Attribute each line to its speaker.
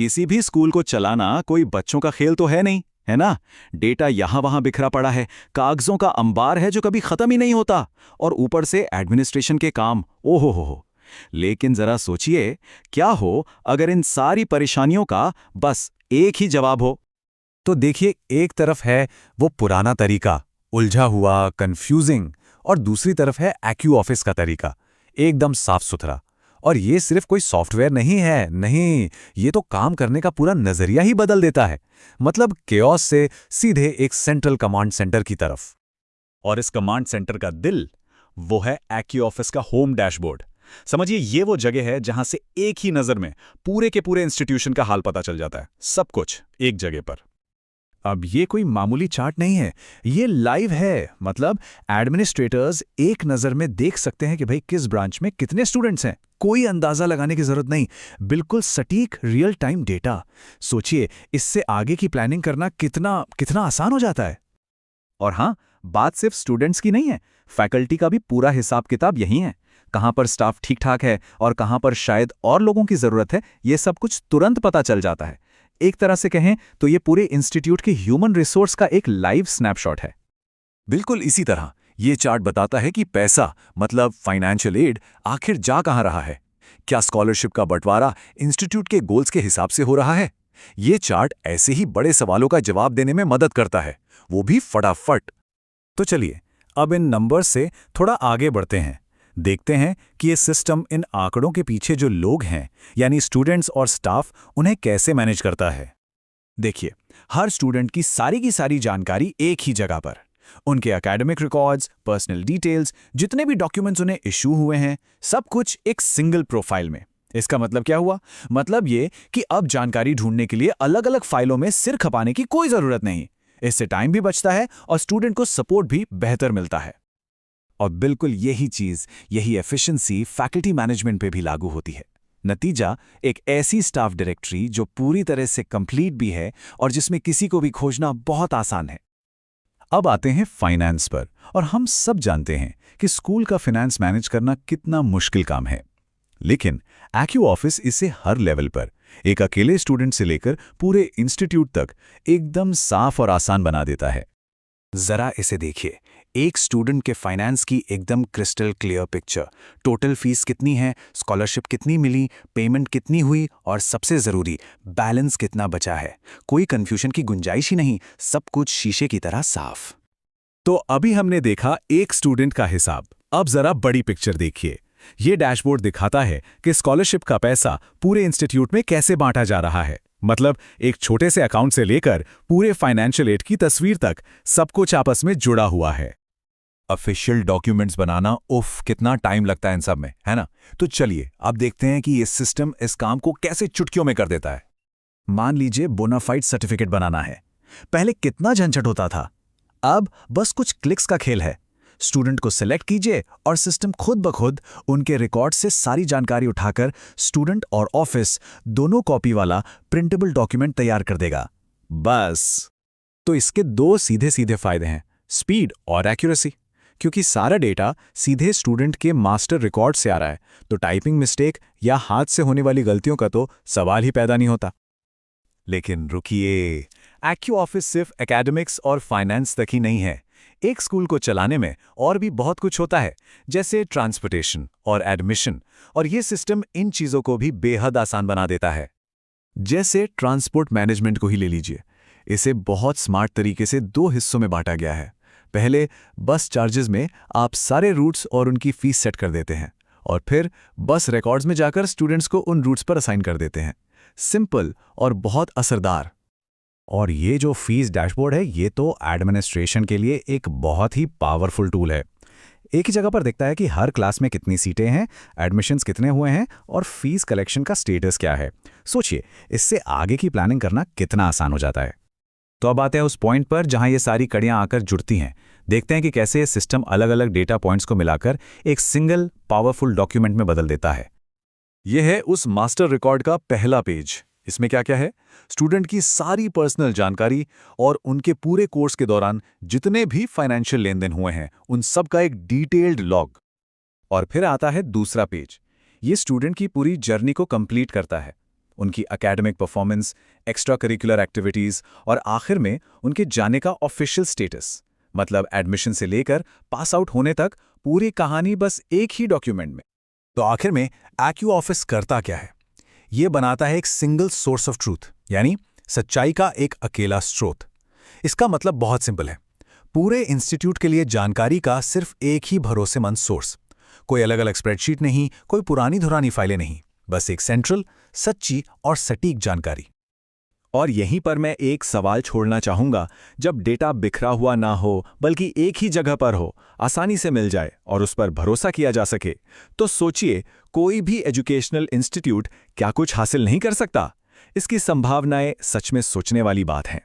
Speaker 1: किसी भी स्कूल को चलाना कोई बच्चों का खेल तो है नहीं, है ना। डेटा यहां वहां बिखरा पड़ा है, कागजों का अंबार है जो कभी खत्म ही नहीं होता, और ऊपर से एडमिनिस्ट्रेशन के काम, ओहो हो। लेकिन जरा सोचिए, क्या हो अगर इन सारी परेशानियों का बस एक ही जवाब हो।
Speaker 2: तो देखिए, एक तरफ है वो पुराना तरीका, उलझा हुआ, कंफ्यूजिंग, और दूसरी तरफ है एक्यू ऑफिस का तरीका, एकदम साफ सुथरा। और ये सिर्फ कोई सॉफ्टवेयर नहीं है, नहीं, ये तो काम करने का पूरा नजरिया ही बदल देता है। मतलब केओस से सीधे एक सेंट्रल कमांड सेंटर की तरफ।
Speaker 1: और इस कमांड सेंटर का दिल, वो है एक्यू ऑफिस का होम डैशबोर्ड। समझिए, ये वो जगह है जहां से एक ही नजर में पूरे के पूरे इंस्टीट्यूशन का हाल पता चल जाता है, सब कुछ एक जगह पर।
Speaker 2: अब ये कोई मामूली चार्ट नहीं है, ये लाइव है। मतलब एडमिनिस्ट्रेटर्स एक नज़र में देख सकते हैं कि भाई किस ब्रांच में कितने स्टूडेंट्स हैं। कोई अंदाज़ा लगाने की ज़रूरत नहीं, बिल्कुल सटीक रियल टाइम डेटा। सोचिए, इससे आगे की प्लानिंग करना कितना कितना आसान हो जाता है।
Speaker 1: और हाँ, बात सिर्फ स्टूडेंट्स की नहीं है, फैकल्टी का भी पूरा हिसाब किताब यही है। कहाँ पर स्टाफ ठीक ठाक है और कहाँ पर शायद और लोगों की ज़रूरत है, ये सब कुछ तुरंत पता चल जाता है। एक तरह से कहें तो ये पूरे इंस्टीट्यूट के ह्यूमन रिसोर्स का एक लाइव स्नैपशॉट है।
Speaker 2: बिल्कुल इसी तरह ये चार्ट बताता है कि पैसा, मतलब फाइनेंशियल एड, आखिर जा कहाँ रहा है। क्या स्कॉलरशिप का बंटवारा इंस्टीट्यूट के गोल्स के हिसाब से हो रहा है? ये चार्ट ऐसे ही बड़े सवालों का जवाब देने में मदद करता है, वो भी फटाफट। तो चलिए, अब इन नंबर्स से थोड़ा आगे बढ़ते हैं। देखते हैं कि ये सिस्टम इन आंकड़ों के पीछे जो लोग हैं, यानी स्टूडेंट्स और स्टाफ, उन्हें कैसे मैनेज करता है। देखिए, हर स्टूडेंट की सारी जानकारी एक ही जगह पर। उनके एकेडमिक रिकॉर्ड्स, पर्सनल डिटेल्स, जितने भी डॉक्यूमेंट्स उन्हें इशू हुए हैं, सब कुछ एक सिंगल प्रोफाइल में। इसका मतलब क्या हुआ? मतलब ये कि अब जानकारी ढूंढने के लिए अलग अलग फाइलों में सिर खपाने की कोई जरूरत नहीं। इससे टाइम भी बचता है और स्टूडेंट को सपोर्ट भी बेहतर मिलता है। और बिल्कुल यही चीज, यही एफिशिएंसी फैकल्टी मैनेजमेंट पे भी लागू होती है। नतीजा, एक ऐसी स्टाफ डायरेक्टरी जो पूरी तरह से कंप्लीट भी है और जिसमें किसी को भी खोजना बहुत आसान है। अब आते हैं फाइनेंस पर, और हम सब जानते हैं कि स्कूल का फाइनेंस मैनेज करना कितना मुश्किल काम है। लेकिन एक्यू ऑफिस इसे हर लेवल पर, एक अकेले स्टूडेंट से लेकर पूरे इंस्टीट्यूट तक, एकदम साफ और आसान बना देता है। जरा इसे देखिए, एक स्टूडेंट के फाइनेंस की एकदम crystal clear picture. Total fees कितनी है, स्कॉलरशिप कितनी मिली, पेमेंट कितनी हुई, और सबसे ज़रूरी, बैलेंस कितना बचा है। कोई कंफ्यूजन की गुंजाइश ही नहीं, सब कुछ शीशे की तरह साफ। तो अभी हमने देखा एक स्टूडेंट का हिसाब। अब जरा बड़ी पिक्चर देखिए। ये डैशबोर्ड दिखाता है कि स्कॉलरशिप का पैसा पूरे इंस्टीट्यूट में कैसे बांटा जा रहा है। मतलब एक छोटे से अकाउंट से लेकर पूरे फाइनेंशियल एड की तस्वीर तक, सब कुछ आपस में जुड़ा हुआ है। ऑफिशियल डॉक्यूमेंट्स बनाना, उफ, कितना टाइम लगता है इन सब में, है ना। तो चलिए अब देखते हैं कि ये सिस्टम इस काम को कैसे चुटकियों में कर देता है। मान लीजिए बोनाफाइड सर्टिफिकेट बनाना है। पहले कितना झंझट होता था, अब बस कुछ क्लिक्स का खेल है। स्टूडेंट को सिलेक्ट कीजिए और सिस्टम खुद ब खुद उनके रिकॉर्ड से सारी जानकारी उठाकर स्टूडेंट और ऑफिस दोनों कॉपी वाला प्रिंटेबल डॉक्यूमेंट तैयार कर देगा। बस। तो इसके दो सीधे सीधे फायदे हैं, स्पीड और एक्यूरेसी। क्योंकि सारा डेटा सीधे स्टूडेंट के मास्टर रिकॉर्ड से आ रहा है, तो टाइपिंग मिस्टेक या हाथ से होने वाली गलतियों का तो सवाल ही पैदा नहीं होता। लेकिन रुकिए, एक्यू ऑफिस सिर्फ एकेडमिक्स और फाइनेंस तक ही नहीं है। एक स्कूल को चलाने में और भी बहुत कुछ होता है, जैसे ट्रांसपोर्टेशन और एडमिशन, और ये सिस्टम इन चीज़ों को भी बेहद आसान बना देता है। जैसे ट्रांसपोर्ट मैनेजमेंट को ही ले लीजिए। इसे बहुत स्मार्ट तरीके से दो हिस्सों में बांटा गया है। पहले बस चार्जेस में आप सारे रूट्स और उनकी फीस सेट कर देते हैं, और फिर बस रिकॉर्ड्स में जाकर स्टूडेंट्स को उन रूट्स पर असाइन कर देते हैं। सिंपल और बहुत असरदार। और ये जो फीस डैशबोर्ड है, ये तो एडमिनिस्ट्रेशन के लिए एक बहुत ही पावरफुल टूल है। एक ही जगह पर दिखता है कि हर क्लास में कितनी सीटें हैं, एडमिशन्स कितने हुए हैं और फीस कलेक्शन का स्टेटस क्या है। सोचिए, इससे आगे की प्लानिंग करना कितना आसान हो जाता है। तो अब आते हैं उस पॉइंट पर जहां ये सारी कड़ियां आकर जुड़ती हैं। देखते हैं कि कैसे ये सिस्टम अलग अलग डेटा पॉइंट्स को मिलाकर एक सिंगल पावरफुल डॉक्यूमेंट में बदल देता है। यह है उस मास्टर रिकॉर्ड का पहला पेज। इसमें क्या क्या है? स्टूडेंट की सारी पर्सनल जानकारी और उनके पूरे कोर्स के दौरान जितने भी फाइनेंशियल लेन देन हुए हैं, उन सब का एक डिटेल्ड लॉग। और फिर आता है दूसरा पेज। ये स्टूडेंट की पूरी जर्नी को कंप्लीट करता है। उनकी academic performance, extra curricular activities और आखिर में उनके जाने का ऑफिशियल स्टेटस, मतलब एडमिशन से लेकर पास आउट होने तक पूरी कहानी बस एक ही डॉक्यूमेंट में।
Speaker 3: तो आखिर में एक्यू ऑफिस करता क्या है? ये बनाता है एक सिंगल सोर्स ऑफ ट्रूथ, यानी सच्चाई का एक अकेला स्रोत। इसका मतलब बहुत सिंपल है, पूरे इंस्टीट्यूट के लिए जानकारी का सिर्फ एक ही भरोसेमंद सोर्स। कोई अलग अलग स्प्रेडशीट नहीं, कोई पुरानी धुरानी फाइलें नहीं, बस एक सेंट्रल, सच्ची और सटीक जानकारी।
Speaker 1: और यहीं पर मैं एक सवाल छोड़ना चाहूंगा, जब डेटा बिखरा हुआ ना हो बल्कि एक ही जगह पर हो, आसानी से मिल जाए और उस पर भरोसा किया जा सके, तो सोचिए कोई भी एजुकेशनल इंस्टीट्यूट क्या कुछ हासिल नहीं कर सकता? इसकी संभावनाएं सच में सोचने वाली बात हैं।